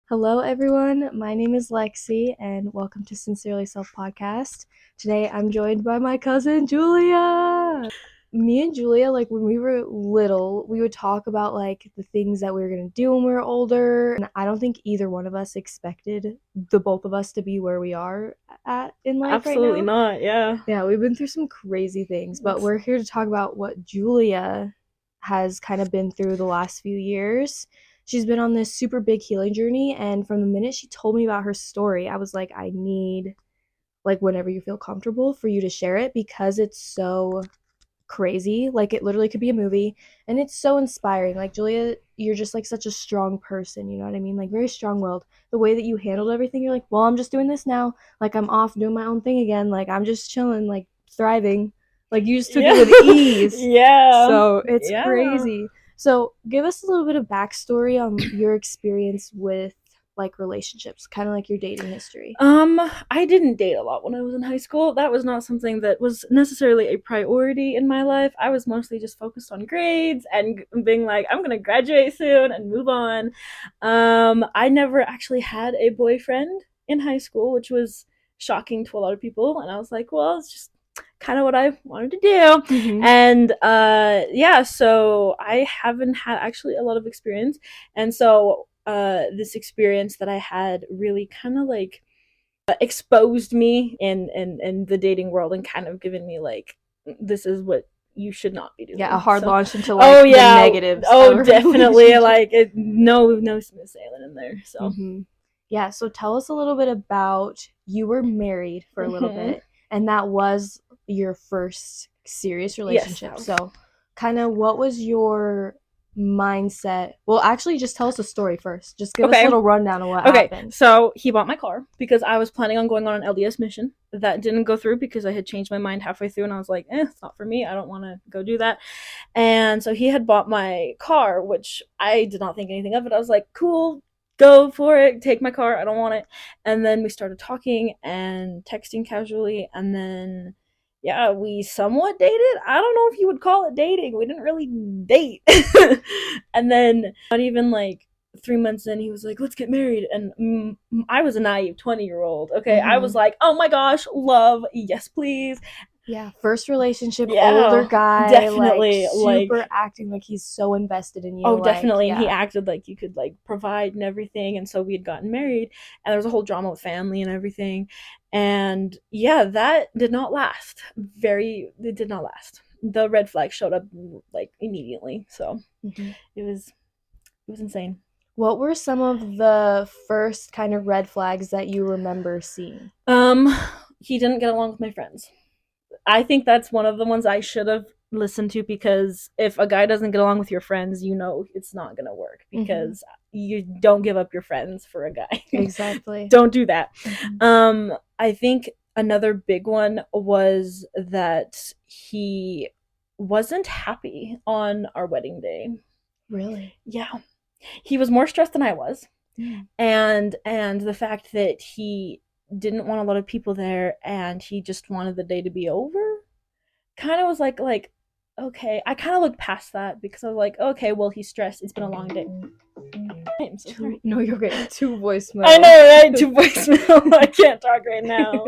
Hello, everyone. My name is Lexi, and welcome to Sincerely Self Podcast. Today, I'm joined by my cousin Julia. Me and Julia, like when we were little, we would talk about like the things that we were gonna do when we were older. And I don't think either one of us expected the both of us to be where we are at in life right Absolutely now. not, yeah. Yeah, we've been through some crazy things, but we're here to talk about what Julia has kind of been through the last few years. She's been on this super big healing journey, and from the minute she told me about her story, I was like, I need, like, whenever you feel comfortable for you to share it because it's so crazy. Like, it literally could be a movie, and it's so inspiring. Like, Julia, you're just like such a strong person, you know what I mean? Like, very strong-willed. The way that you handled everything, you're like, well, I'm just doing this now. Like, I'm off doing my own thing again. Like, I'm just chilling, like, thriving. Like, you just took it Yeah. with ease. Yeah. So it's Yeah. crazy. So give us a little bit of backstory on your experience with like relationships, kind of like your dating history. I didn't date a lot when I was in high school. That was not something that was necessarily a priority in my life. I was mostly just focused on grades and being like, I'm gonna graduate soon and move on. I never actually had a boyfriend in high school, which was shocking to a lot of people. And I was like, well, it's just kind of what I wanted to do. Mm-hmm. And yeah, so I haven't had actually a lot of experience. And so this experience that I had really kind of like exposed me in the dating world and kind of given me like, this is what you should not be doing. Yeah, a hard So, launch into like the negatives. Oh, definitely. Like no smooth sailing in there. So. Mm-hmm. Yeah, so tell us a little bit about you were married for a little bit, and that was your first serious relationship. Yes. So, kind of what was your mindset? Well, actually, just tell us a story first. Just give us a little rundown of what happened. So he bought my car because I was planning on going on an LDS mission. That didn't go through because I had changed my mind halfway through and I was like, it's not for me. I don't want to go do that. And so he had bought my car, which I did not think anything of it. I was like, cool, go for it, take my car, I don't want it. And then we started talking and texting casually, and then yeah, we somewhat dated. I don't know if you would call it dating. We didn't really date. And then not even like 3 months in, he was like, let's get married. And I was a naive 20-year-old. Okay. I was like, oh my gosh, love, yes please. Yeah, first relationship, Yeah, older guy, definitely, like super acting like he's so invested in you. Oh, definitely. Yeah. And he acted like you could like provide and everything. And so we had gotten married, and there was a whole drama with family and everything. And yeah, that did not last. It did not last. The red flag showed up like immediately. So it was insane. What were some of the first kind of red flags that you remember seeing? He didn't get along with my friends. I think that's one of the ones I should have listened to, because if a guy doesn't get along with your friends, you know it's not going to work, because you don't give up your friends for a guy. Exactly. Don't do that. I think another big one was that he wasn't happy on our wedding day. Really? Yeah. He was more stressed than I was. And the fact that he didn't want a lot of people there and he just wanted the day to be over kind of was like okay. I kind of looked past that because I was like, okay, well, he's stressed, it's been a long day. I'm so sorry. No, you're good. 2 voicemails. I know, right? 2 voicemails. I can't talk right now.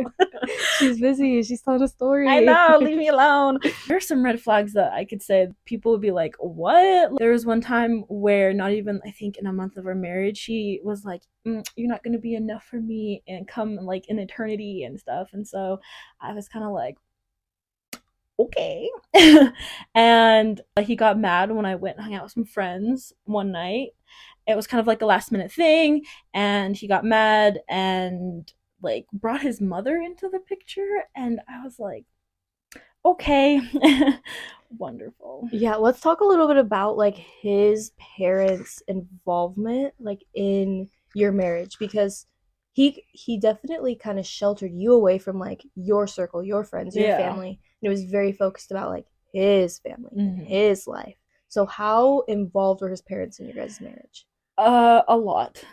She's busy. She's telling a story. I know. Leave me alone. There are some red flags that I could say people would be like, what? There was one time where not even, I think in a month of our marriage, he was like, you're not going to be enough for me and come like in eternity and stuff. And so I was kind of like, okay. And he got mad when I went and hung out with some friends one night. It was kind of like a last minute thing, and he got mad and like brought his mother into the picture, and I was like, okay. Wonderful. Yeah, let's talk a little bit about like his parents' involvement like in your marriage, because he definitely kind of sheltered you away from like your circle, your friends, your family, and it was very focused about like his family, his life. So how involved were his parents in your guys' marriage? A lot.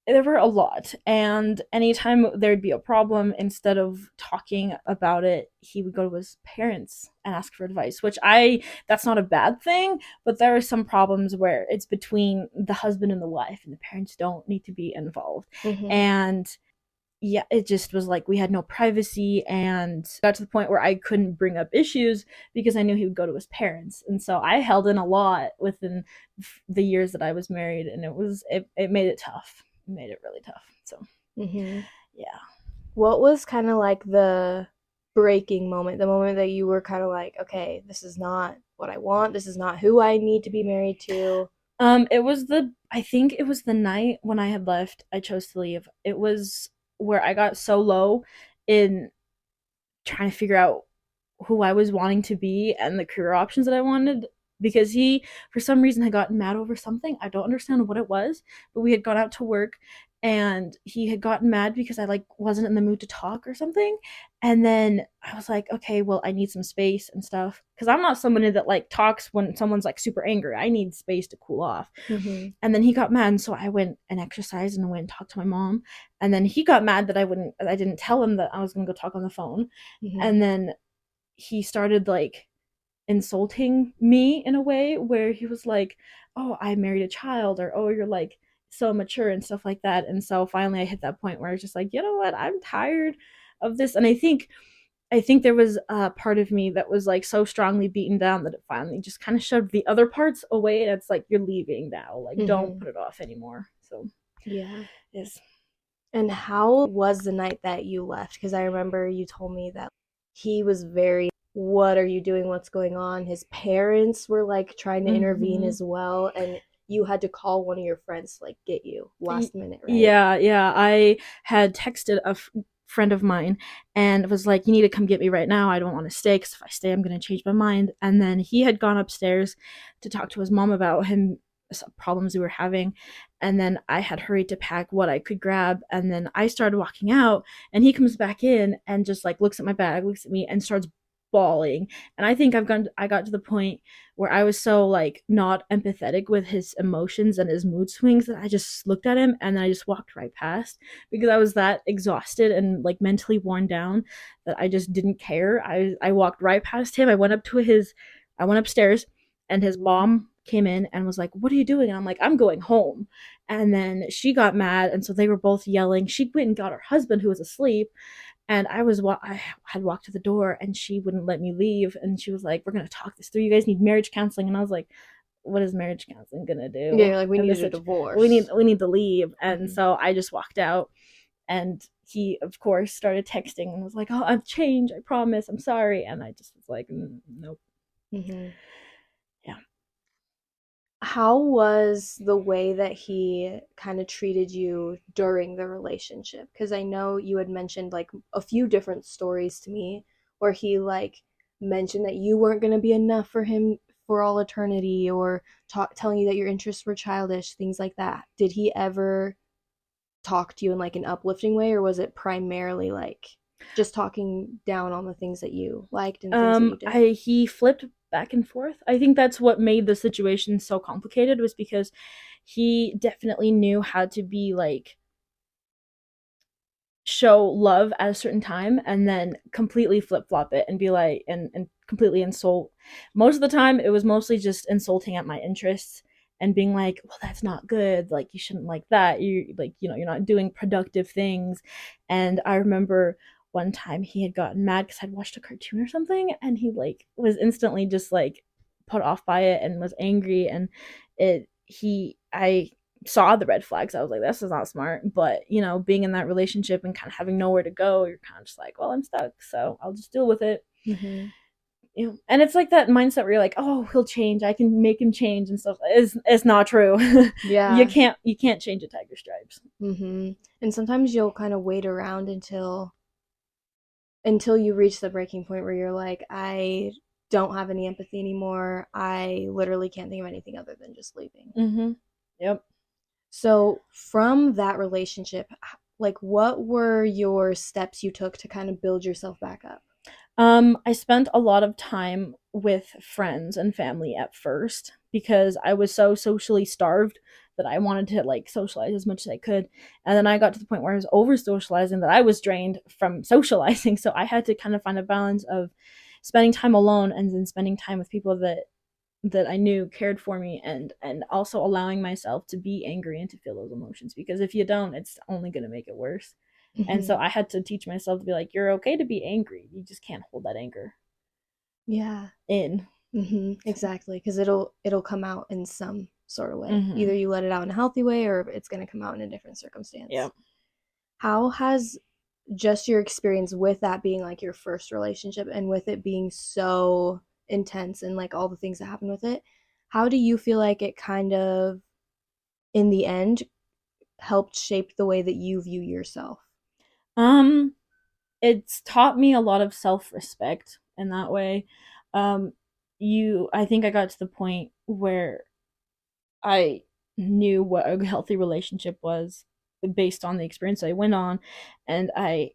there were a lot, and anytime there'd be a problem, instead of talking about it, he would go to his parents and ask for advice, which I that's not a bad thing, but there are some problems where it's between the husband and the wife, and the parents don't need to be involved. Mm-hmm. And yeah, it just was like we had no privacy, and got to the point where I couldn't bring up issues because I knew he would go to his parents. And so I held in a lot within the years that I was married, and it made it tough. It made it really tough. So, Mm-hmm. yeah. What was kind of like the breaking moment, the moment that you were kind of like, okay, this is not what I want. This is not who I need to be married to. It was I think it was the night when I had left, I chose to leave. It was where I got so low in trying to figure out who I was wanting to be and the career options that I wanted, because he, for some reason, had gotten mad over something. I don't understand what it was, but we had gone out to work, and he had gotten mad because I like wasn't in the mood to talk or something. And then I was like, okay, well, I need some space and stuff, because I'm not somebody that like talks when someone's like super angry. I need space to cool off. Mm-hmm. And then he got mad, and so I went and exercised and went and talked to my mom. And then he got mad that I didn't tell him that I was gonna go talk on the phone. Mm-hmm. And then he started like insulting me in a way where he was like, "Oh, I married a child," or "Oh, you're like so mature," and stuff like that. And so finally I hit that point where I was just like, "You know what? I'm tired of this." And I think there was a part of me that was like so strongly beaten down that it finally just kind of shoved the other parts away, and it's like, you're leaving now. Like, don't Mm-hmm. put it off anymore. So, Yeah. yes. And how was the night that you left? Because I remember you told me that he was very, what are you doing? What's going on? His parents were like trying to intervene Mm-hmm. as well. And you had to call one of your friends to like get you last minute, right? Yeah, yeah. I had texted a friend of mine and was like, "You need to come get me right now. I don't want to stay, because if I stay, I'm going to change my mind." And then he had gone upstairs to talk to his mom about him some problems we were having. And then I had hurried to pack what I could grab. And then I started walking out, and he comes back in and just like looks at my bag, looks at me, and starts bawling. And I got to the point where I was so like not empathetic with his emotions and his mood swings that I just looked at him and then I just walked right past, because I was that exhausted and like mentally worn down that I just didn't care. I walked right past him. I went upstairs, and his mom came in and was like, "What are you doing?" And I'm like, "I'm going home." And then she got mad, and so they were both yelling. She went and got her husband, who was asleep, and I had walked to the door, and she wouldn't let me leave, and she was like, "We're gonna talk this through. You guys need marriage counseling." And I was like, "What is marriage counseling gonna Yeah, do you're like, we in this needed a situation? We divorce. need to leave." And Mm-hmm. so I just walked out, and he of course started texting and was like, "Oh, I've changed. I promise. I'm sorry." And I just was like, Nope." Mm-hmm. Yeah. How was the way that he kind of treated you during the relationship? Because I know you had mentioned like a few different stories to me where he like mentioned that you weren't going to be enough for him for all eternity, or telling you that your interests were childish, things like that. Did he ever talk to you in like an uplifting way, or was it primarily like just talking down on the things that you liked and things that you did? I he flipped back and forth. I think that's what made the situation so complicated, was because he definitely knew how to be like show love at a certain time and then completely flip flop it and be like and completely insult. Most of the time it was mostly just insulting at my interests and being like, "Well, that's not good, like you shouldn't like that, you like, you're not doing productive things." And I remember one time he had gotten mad because I'd watched a cartoon or something, and he like was instantly just like put off by it and was angry. And it he I saw the red flags. I was like, this is not smart. But, being in that relationship and kind of having nowhere to go, you're kind of just like, well, I'm stuck, so I'll just deal with it. Mm-hmm. And it's like that mindset where you're like, oh, he'll change. I can make him change and stuff. It's not true. you Yeah. can't you can't change a tiger stripes. Mm-hmm. And sometimes you'll kind of wait around until you reach the breaking point where you're like, I don't have any empathy anymore. I literally can't think of anything other than just leaving. Mm-hmm. Yep. So, from that relationship, like, what were your steps you took to kind of build yourself back up? I spent a lot of time with friends and family at first because I was so socially starved that I wanted to like socialize as much as I could. And then I got to the point where I was over socializing, that I was drained from socializing. So I had to kind of find a balance of spending time alone and then spending time with people that I knew cared for me, and also allowing myself to be angry and to feel those emotions, because if you don't, it's only going to make it worse. And so I had to teach myself to be like, you're okay to be angry. You just can't hold that anger Yeah. in. Exactly, because it'll come out in some sort of way. Either you let it out in a healthy way, or it's going to come out in a different circumstance. Yeah. How has just your experience with that being like your first relationship, and with it being so intense and like all the things that happened with it, how do you feel like it kind of, in the end, helped shape the way that you view yourself? It's taught me a lot of self-respect in that way. Um, I think I got to the point where I knew what a healthy relationship was based on the experience I went on, and I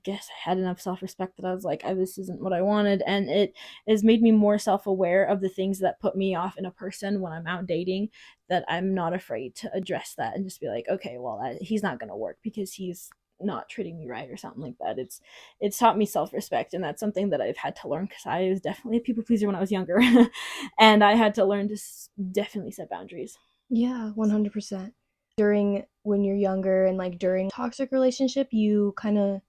guess I had enough self-respect that I was like, this isn't what I wanted, and it has made me more self-aware of the things that put me off in a person when I'm out dating, that I'm not afraid to address that and just be like, okay, well, he's not going to work because he's not treating me right or something like that. It's taught me self-respect, and that's something that I've had to learn, because I was definitely a people pleaser when I was younger and I had to learn to definitely set boundaries. Yeah, 100%. During when you're younger and like during toxic relationship, you kind of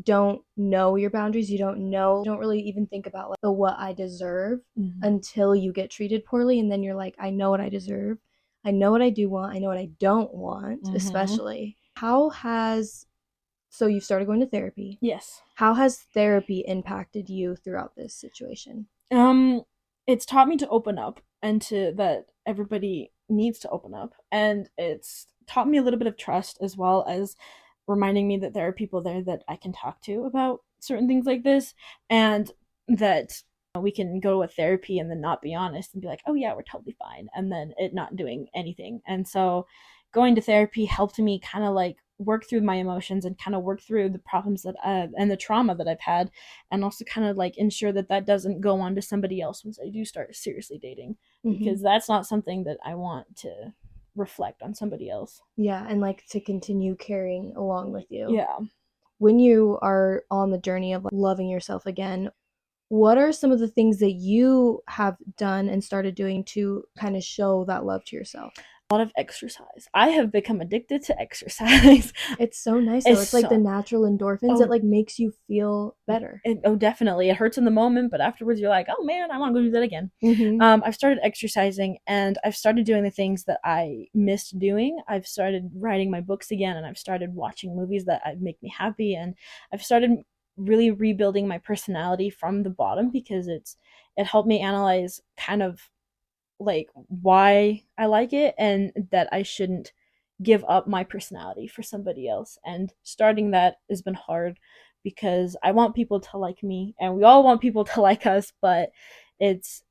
don't know your boundaries. You don't really even think about like the what I deserve until you get treated poorly, and then you're like, I know what I deserve. I know what I do want. I know what I don't want, especially. So you've started going to therapy. Yes. How has therapy impacted you throughout this situation? It's taught me to open up, and to that everybody needs to open up, and it's taught me a little bit of trust, as well as reminding me that there are people there that I can talk to about certain things like this, and that we can go with therapy and then not be honest and be like, oh yeah, we're totally fine, and then it not doing anything. And so going to therapy helped me kind of like work through my emotions and kind of work through the problems that and the trauma that I've had, and also kind of like ensure that that doesn't go on to somebody else once I do start seriously dating, because that's not something that I want to reflect on somebody else. Yeah, and like to continue carrying along with you. Yeah. When you are on the journey of like, loving yourself again, what are some of the things that you have done and started doing to kind of show that love to yourself? A lot of exercise. I have become addicted to exercise. It's so nice though. It's like the natural endorphins that like makes you feel better. Definitely. It hurts in the moment, but afterwards you're like, oh man, I want to go do that again. I've started exercising, and I've started doing the things that I missed doing. I've started writing my books again, and I've started watching movies that make me happy, and I've started really rebuilding my personality from the bottom, because it helped me analyze kind of like why I like it, and that I shouldn't give up my personality for somebody else. And starting that has been hard, because I want people to like me, and we all want people to like us, but it's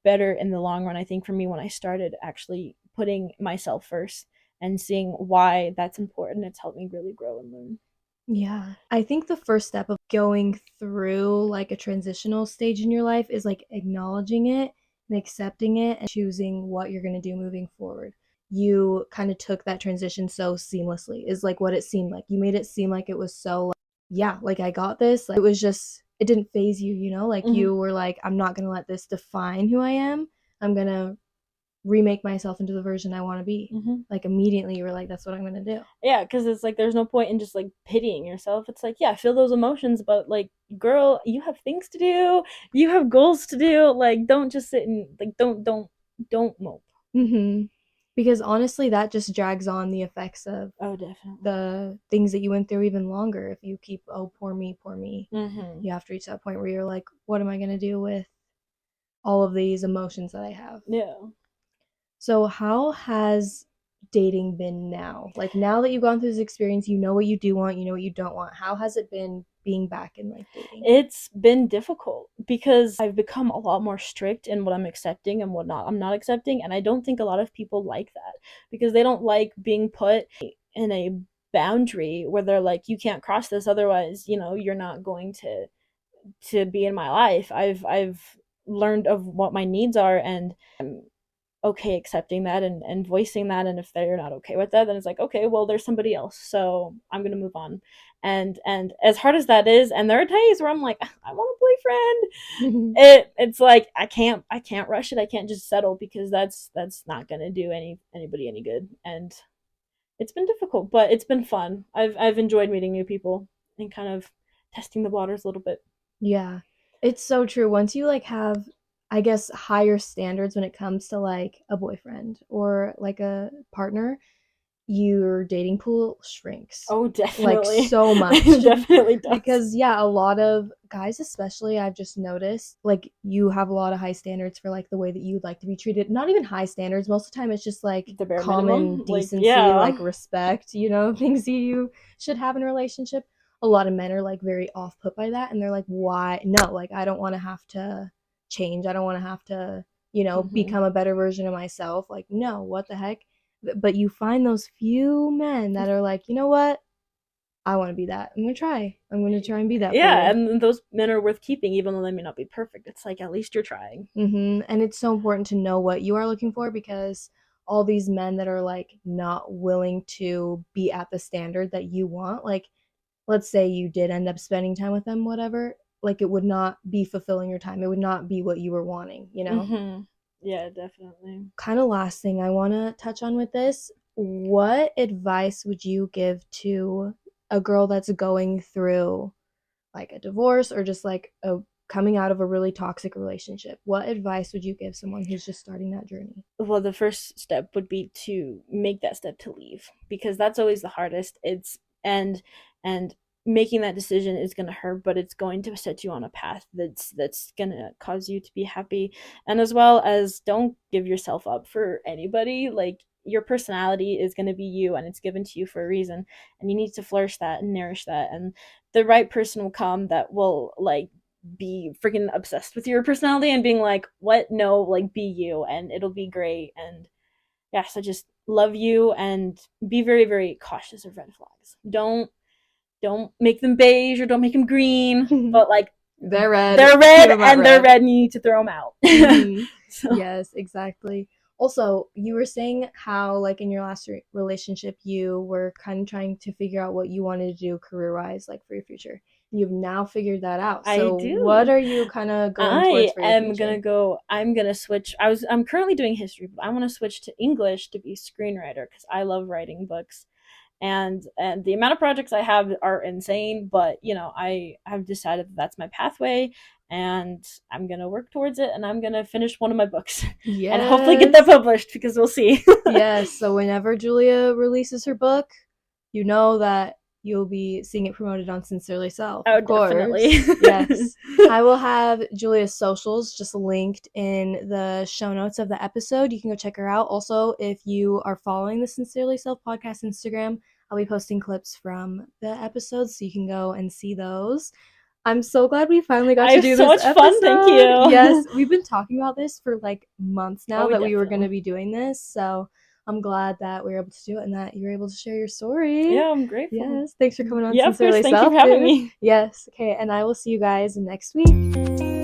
better in the long run, I think, for me, when I started actually putting myself first and seeing why that's important. It's helped me really grow and learn. Yeah. I think the first step of going through like a transitional stage in your life is like acknowledging it and accepting it and choosing what you're going to do moving forward. You kind of took that transition so seamlessly, is like what it seemed like. You made it seem like it was so, like, yeah, like I got this. Like, it was just, it didn't phase you, you know? Like you were like, I'm not going to let this define who I am. I'm going to remake myself into the version I want to be. Like immediately you were like, that's what I'm gonna do. Yeah, because it's like there's no point in just like pitying yourself. It's like, yeah, feel those emotions, but like, girl, you have things to do, you have goals to do. Like, don't just sit and like don't mope. Because honestly, that just drags on the effects of definitely the things that you went through even longer. If you keep, oh, poor me, you have to reach that point where you're like, what am I gonna do with all of these emotions that I have? Yeah. So how has dating been now? Like now that you've gone through this experience, you know what you do want, you know what you don't want. How has it been being back in like dating? It's been difficult, because I've become a lot more strict in what I'm accepting and what I'm not accepting, and I don't think a lot of people like that, because they don't like being put in a boundary where they're like, you can't cross this, otherwise, you're not going to be in my life. I've learned of what my needs are, and okay accepting that and voicing that. And if they're not okay with that, then it's like, okay, well, there's somebody else, so I'm gonna move on. And as hard as that is, and there are days where I'm like, I want a boyfriend, it's like I can't rush it. I can't just settle, because that's not gonna do anybody any good. And it's been difficult, but it's been fun. I've enjoyed meeting new people and kind of testing the waters a little bit. Yeah. It's so true. Once you like have, I guess, higher standards when it comes to like a boyfriend or like a partner, your dating pool shrinks Oh, like definitely. so much. It definitely does. Because yeah, a lot of guys especially, I've just noticed, like you have a lot of high standards for like the way that you'd like to be treated. Not even high standards, most of the time it's just like The bare common minimum, like, decency, yeah. like respect, things you should have in a relationship. A lot of men are like very off put by that, and they're like, why? No, like I don't want to have to change. I don't want to have to, Hmm. become a better version of myself. Like, no, what the heck? But you find those few men that are like, you know what? I want to be that. I'm gonna try. I'm gonna try and be that for Yeah, you. and those men are worth keeping, even though they may not be perfect. It's like, at least you're trying. And it's so important to know what you are looking for, because all these men that are like not willing to be at the standard that you want, like let's say you did end up spending time with them, whatever, like it would not be fulfilling your time. It would not be what you were wanting. Hmm. Yeah, definitely. Kind of last thing I want to touch on with this, what advice would you give to a girl that's going through like a divorce or just like a coming out of a really toxic relationship? What advice would you give someone who's just starting that journey? Well, the first step would be to make that step to leave, because that's always the hardest. And making that decision is going to hurt, but it's going to set you on a path that's going to cause you to be happy. And as well as, don't give yourself up for anybody. Like, your personality is going to be you, and it's given to you for a reason, and you need to flourish that and nourish that. And the right person will come that will, like, be freaking obsessed with your personality and being like, what? No, like, be you, and it'll be great. And yeah, so just love you, and be very, very cautious of red flags. Don't make them beige, or don't make them green, but like, They're red. they're Keep red them out and they're red. red, and you need to throw them out. Mm-hmm. So Yes, exactly. Also, you were saying how, like, in your last relationship, you were kind of trying to figure out what you wanted to do career wise, like for your future. And you've now figured that out. I So, what do. are you kind of going towards for your future? I'm gonna switch. I'm currently doing history, but I want to switch to English to be a screenwriter, because I love writing books. And the amount of projects I have are insane, but I have decided that that's my pathway, and I'm gonna work towards it, and I'm gonna finish one of my books and hopefully get that Yes. published, because we'll see. Yes. So, whenever Julia releases her book, you know that you'll be seeing it promoted on Sincerely Self, Oh, of definitely. course. Yes. I will have Julia's socials just linked in the show notes of the episode. You can go check her out. Also, if you are following the Sincerely Self podcast Instagram, I'll be posting clips from the episodes so you can go and see those. I'm so glad we finally got I to have do so this much fun. Thank episode. you. Yes, we've been talking about this for like months now Oh, that we were going to definitely. be doing this. So I'm glad that we were able to do it and that you were able to share your story. Yeah, I'm grateful. Yes, thanks for coming on Yeah, of course. Sincerely Thank you for Self, having dude. me. Yes, okay, and I will see you guys next week.